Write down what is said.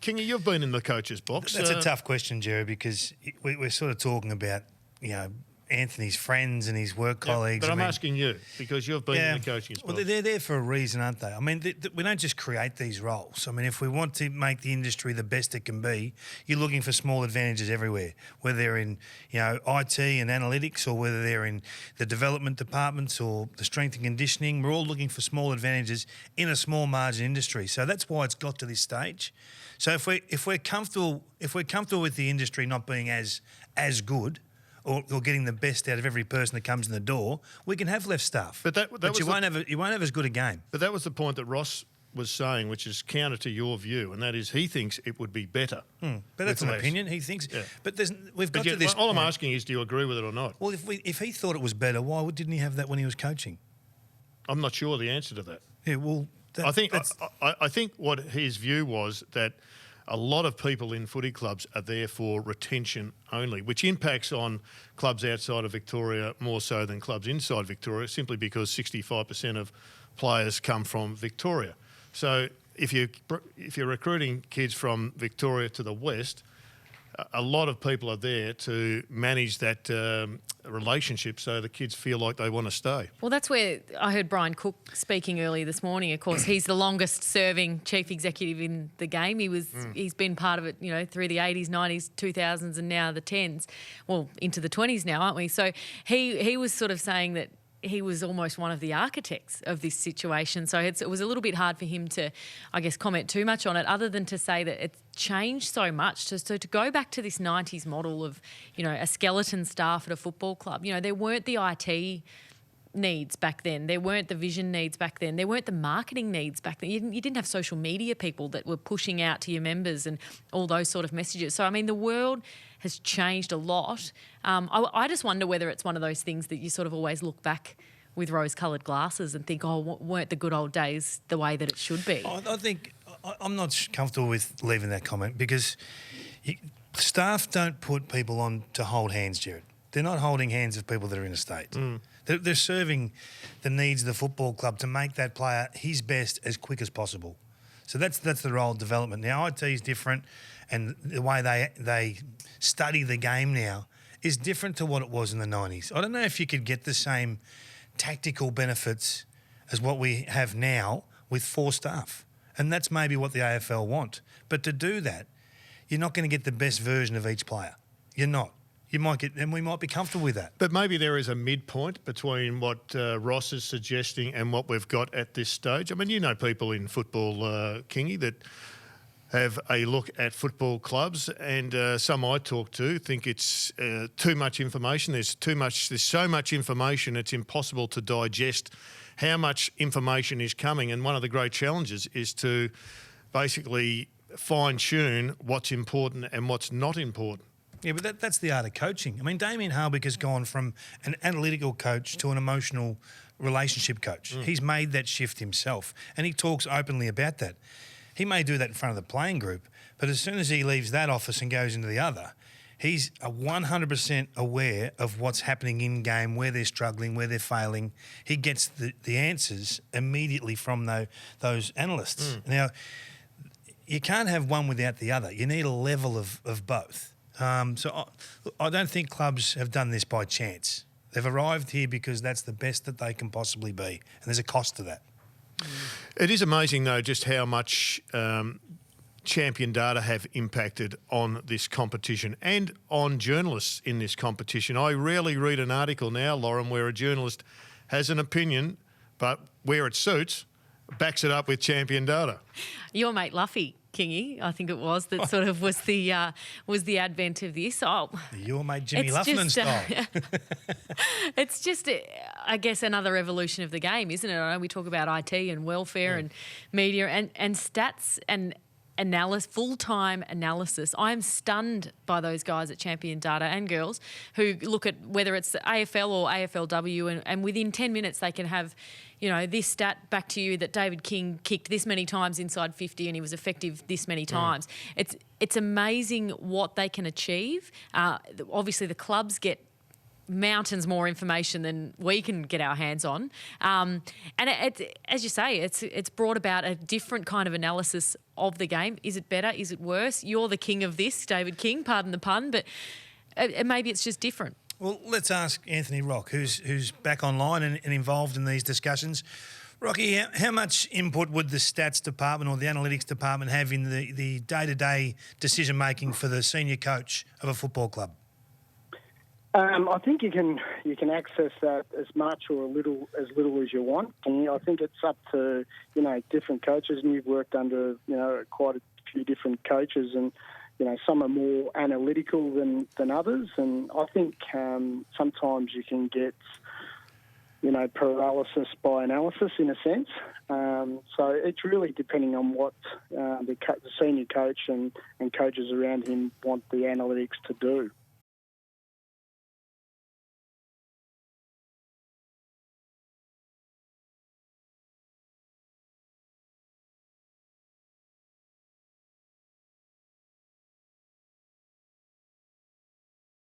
Kingy, you've been in the coach's box. That's a tough question, Jerry, because we're sort of talking about, Anthony's friends and his work colleagues. But I'm asking you, because you've been in the coaching box. Well, they're there for a reason, aren't they? I mean, we don't just create these roles. I mean, if we want to make the industry the best it can be, you're looking for small advantages everywhere, whether they're in, IT and analytics, or whether they're in the development departments or the strength and conditioning. We're all looking for small advantages in a small margin industry. So that's why it's got to this stage. So if we're comfortable with the industry not being as good, or getting the best out of every person that comes in the door, we can have left staff. But you won't have as good a game. But that was the point that Ross was saying, which is counter to your view, and that is he thinks it would be better. But that's an opinion. He thinks. Yeah. But we've got to this. All I'm asking is, do you agree with it or not? Well, if he thought it was better, why didn't he have that when he was coaching? I'm not sure the answer to that. Yeah. Well, I think what his view was that a lot of people in footy clubs are there for retention only, which impacts on clubs outside of Victoria more so than clubs inside Victoria, simply because 65% of players come from Victoria. So if you're recruiting kids from Victoria to the west, a lot of people are there to manage that relationship so the kids feel like they want to stay. Well, that's where I heard Brian Cook speaking earlier this morning. Of course, he's the longest serving chief executive in the game. He's been part of it, through the 80s, 90s, 2000s and now the 10s. Well, into the 20s now, aren't we? So he was sort of saying that he was almost one of the architects of this situation. So it was a little bit hard for him to, I guess, comment too much on it, other than to say that it's changed so much. So to go back to this 90s model of, a skeleton staff at a football club, there weren't the IT needs back then. There weren't the vision needs back then. There weren't the marketing needs back then. You didn't have social media people that were pushing out to your members and all those sort of messages. So, I mean, the world has changed a lot. I just wonder whether it's one of those things that you sort of always look back with rose-coloured glasses and think, weren't the good old days the way that it should be? I think I'm not comfortable with leaving that comment because staff don't put people on to hold hands, Jared. They're not holding hands of people that are in a state. They're serving the needs of the football club to make that player his best as quick as possible. So that's the role of development. Now, IT is different, and the way they study the game now is different to what it was in the 90s. I don't know if you could get the same tactical benefits as what we have now with 4 staff. And that's maybe what the AFL want. But to do that, you're not going to get the best version of each player. You're not. You might get, and we might be comfortable with that. But maybe there is a midpoint between what Ross is suggesting and what we've got at this stage. I mean, people in football, Kingy, that have a look at football clubs, and some I talk to think it's too much information. There's so much information, it's impossible to digest how much information is coming. And one of the great challenges is to basically fine-tune what's important and what's not important. Yeah, but that's the art of coaching. I mean, Damien Hardwick has gone from an analytical coach to an emotional relationship coach. He's made that shift himself, and he talks openly about that. He may do that in front of the playing group, but as soon as he leaves that office and goes into the other, he's 100% aware of what's happening in game, where they're struggling, where they're failing. He gets the answers immediately from those analysts. Now, you can't have one without the other. You need a level of both. So I don't think clubs have done this by chance. They've arrived here because that's the best that they can possibly be, and there's a cost to that. It is amazing, though, just how much Champion Data have impacted on this competition and on journalists in this competition. I rarely read an article now, Lauren, where a journalist has an opinion, but where it suits, backs it up with Champion Data. Your mate Luffy, Kingy, I think it was, that sort of was the advent of this. Your mate Jimmy Luffman style. It's just, I guess, another evolution of the game, isn't it? I know we talk about IT and welfare and media and stats and full-time analysis. I'm stunned by those guys at Champion Data and girls who look at whether it's AFL or AFLW and within 10 minutes they can have, this stat back to you that David King kicked this many times inside 50 and he was effective this many times. It's amazing what they can achieve. Obviously the clubs get mountains more information than we can get our hands on. And as you say, it's brought about a different kind of analysis of the game. Is it better? Is it worse? You're the king of this, David King, pardon the pun, but maybe it's just different. Well, let's ask Anthony Rock, who's back online and involved in these discussions. Rocky, how much input would the stats department or the analytics department have in the day-to-day decision-making for the senior coach of a football club? I think you can access that as much or as little as you want. And I think it's up to different coaches, and you've worked under quite a few different coaches, and some are more analytical than others. And I think sometimes you can get paralysis by analysis in a sense. So it's really depending on what the senior coach and coaches around him want the analytics to do.